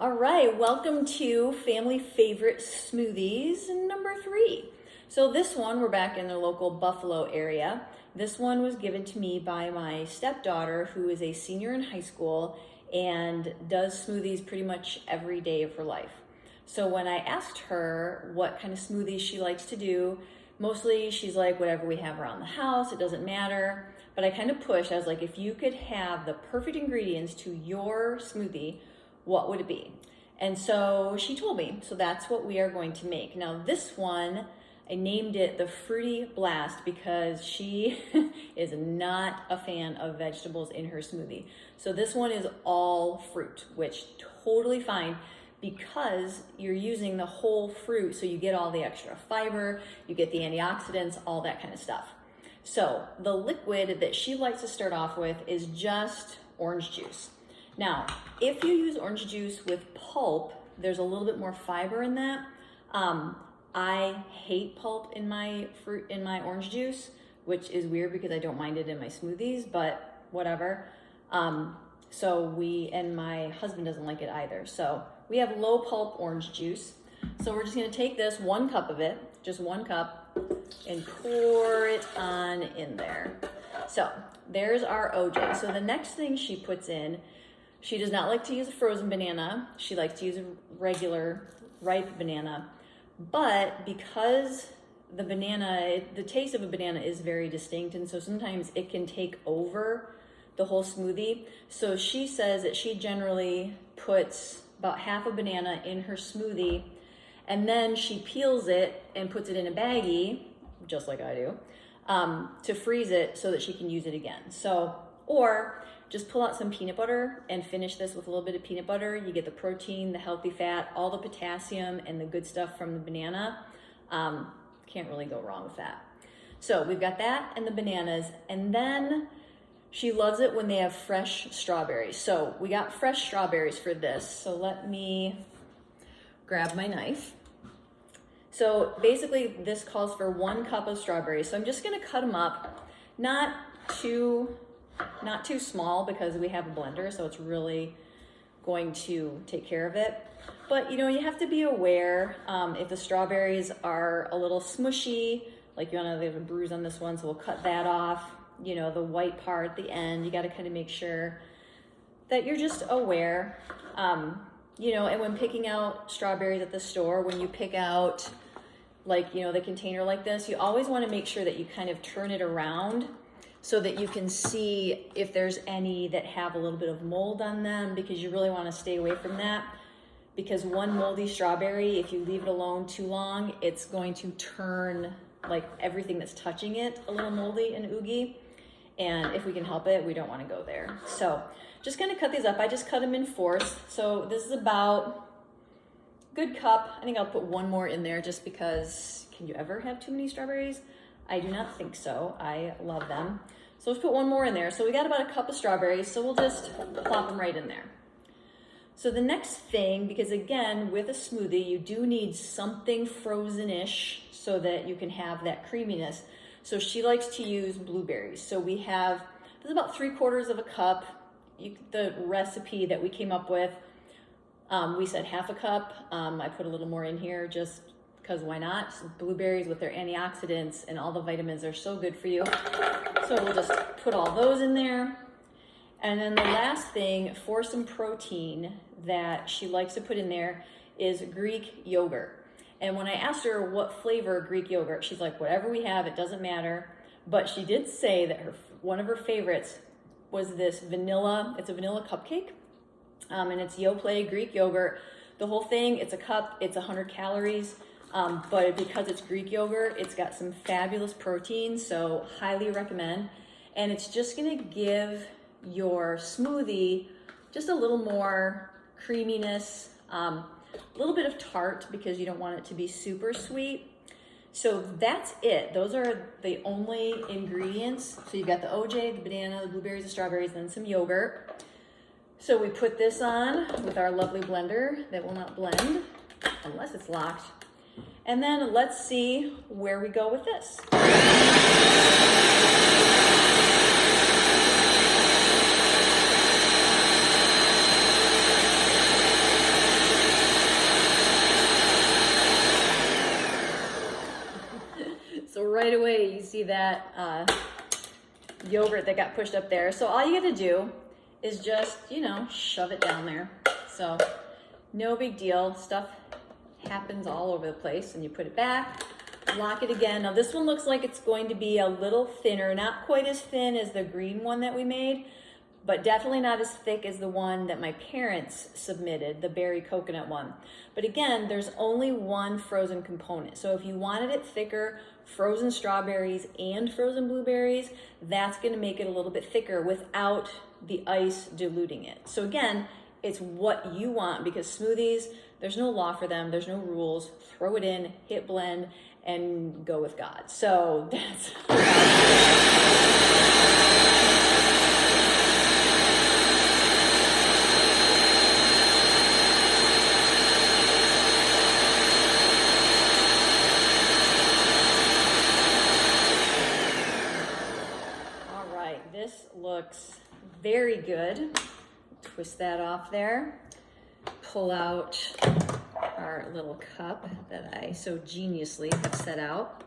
All right, welcome to Family Favorite Smoothies number 3. So this one, we're back in the local Buffalo area. This one was given to me by my stepdaughter, who is a senior in high school and does smoothies pretty much every day of her life. So when I asked her what kind of smoothies she likes to do, mostly she's like, whatever we have around the house, it doesn't matter. But I kind of pushed, I was like, if you could have the perfect ingredients to your smoothie, what would it be? And so she told me, so that's what we are going to make. Now this one, I named it the Fruity Blast because she is not a fan of vegetables in her smoothie. So this one is all fruit, which totally fine because you're using the whole fruit, so you get all the extra fiber, you get the antioxidants, all that kind of stuff. So the liquid that she likes to start off with is just orange juice. Now, if you use orange juice with pulp, there's a little bit more fiber in that. I hate pulp in my orange juice, which is weird because I don't mind it in my smoothies, but whatever. And my husband doesn't like it either. So we have low pulp orange juice. So we're just gonna take this 1 cup of it, just 1 cup, and pour it on in there. So there's our OJ. So the next thing she puts in, she does not like to use a frozen banana. She likes to use a regular ripe banana. But because the taste of a banana is very distinct, and so sometimes it can take over the whole smoothie. So she says that she generally puts about half a banana in her smoothie, and then she peels it and puts it in a baggie, just like I do, to freeze it so that she can use it again. So, or just pull out some peanut butter and finish this with a little bit of peanut butter. You get the protein, the healthy fat, all the potassium, and the good stuff from the banana. Can't really go wrong with that. So we've got that and the bananas, and then she loves it when they have fresh strawberries. So we got fresh strawberries for this. So let me grab my knife. So basically this calls for 1 cup of strawberries. So I'm just gonna cut them up, not too small because we have a blender, so it's really going to take care of it. But you have to be aware if the strawberries are a little smushy, like there's a bruise on this one, so we'll cut that off. The white part at the end, you got to kind of make sure that you're just aware. And when picking out strawberries at the store, when you pick out the container like this, you always want to make sure that you kind of turn it around so that you can see if there's any that have a little bit of mold on them, because you really want to stay away from that. Because one moldy strawberry, if you leave it alone too long, it's going to turn everything that's touching it a little moldy and oogie. And if we can help it, we don't want to go there. So just gonna cut these up. I just cut them in fourths. So this is about a good cup. I think I'll put 1 more in there just because, can you ever have too many strawberries? I do not think so. I love them. So let's put 1 more in there. So we got about a cup of strawberries, so we'll just plop them right in there. So the next thing, because again, with a smoothie, you do need something frozen-ish so that you can have that creaminess. So she likes to use blueberries. So this is about 3/4 of a cup. The recipe that we came up with, we said half a cup. I put a little more in here just because why not? Blueberries with their antioxidants and all the vitamins are so good for you. So we'll just put all those in there. And then the last thing for some protein that she likes to put in there is Greek yogurt. And when I asked her what flavor Greek yogurt, she's like, whatever we have, it doesn't matter. But she did say that one of her favorites was this vanilla, it's a vanilla cupcake. And it's Yoplait Greek yogurt. The whole thing, it's a cup, it's 100 calories. But because it's Greek yogurt, it's got some fabulous protein, so highly recommend. And it's just gonna give your smoothie just a little more creaminess, a little bit of tart because you don't want it to be super sweet. So that's it. Those are the only ingredients. So you've got the OJ, the banana, the blueberries, the strawberries, then some yogurt. So we put this on with our lovely blender that will not blend unless it's locked. And then let's see where we go with this. see that yogurt that got pushed up there. So all you gotta do is just, you know, shove it down there. So no big deal. Stuff happens all over the place, and you put it back, lock it again. Now this one looks like it's going to be a little thinner, not quite as thin as the green one that we made, but definitely not as thick as the one that my parents submitted, the berry coconut one. But again, there's only one frozen component. So if you wanted it thicker, frozen strawberries and frozen blueberries, that's gonna make it a little bit thicker without the ice diluting it. So again, it's what you want, because smoothies, there's no law for them, there's no rules. Throw it in, hit blend, and go with God. So that's all right. This looks very good. Twist that off there. Pull out our little cup that I so geniusly have set out,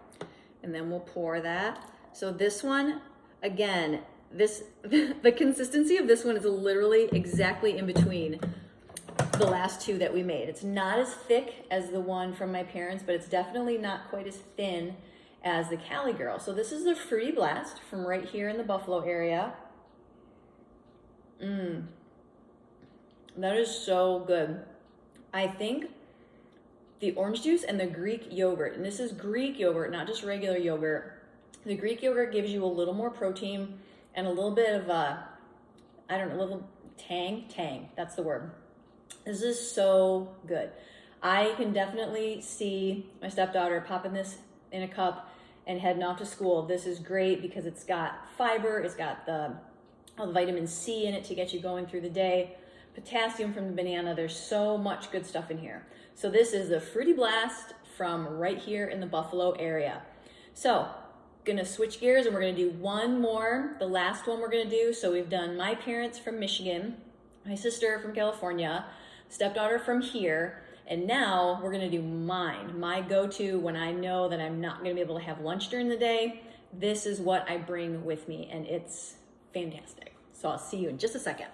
and then we'll pour that. So this one, again, the consistency of this one is literally exactly in between the last two that we made. It's not as thick as the one from my parents, but it's definitely not quite as thin as the Cali Girl. So this is the Fruity Blast from right here in the Buffalo area. That is so good. I think the orange juice and the Greek yogurt, and this is Greek yogurt, not just regular yogurt. The Greek yogurt gives you a little more protein and a little bit of a little tang, that's the word. This is so good. I can definitely see my stepdaughter popping this in a cup and heading off to school. This is great because it's got fiber, it's got all the vitamin C in it to get you going through the day. Potassium from the banana. There's so much good stuff in here. So this is the Fruity Blast from right here in the Buffalo area. So gonna switch gears, and we're gonna do one more, the last one we're gonna do. So we've done my parents from Michigan, my sister from California, stepdaughter from here, and now we're gonna do mine, my go-to when I know that I'm not gonna be able to have lunch during the day. This is what I bring with me, and it's fantastic. So I'll see you in just a second.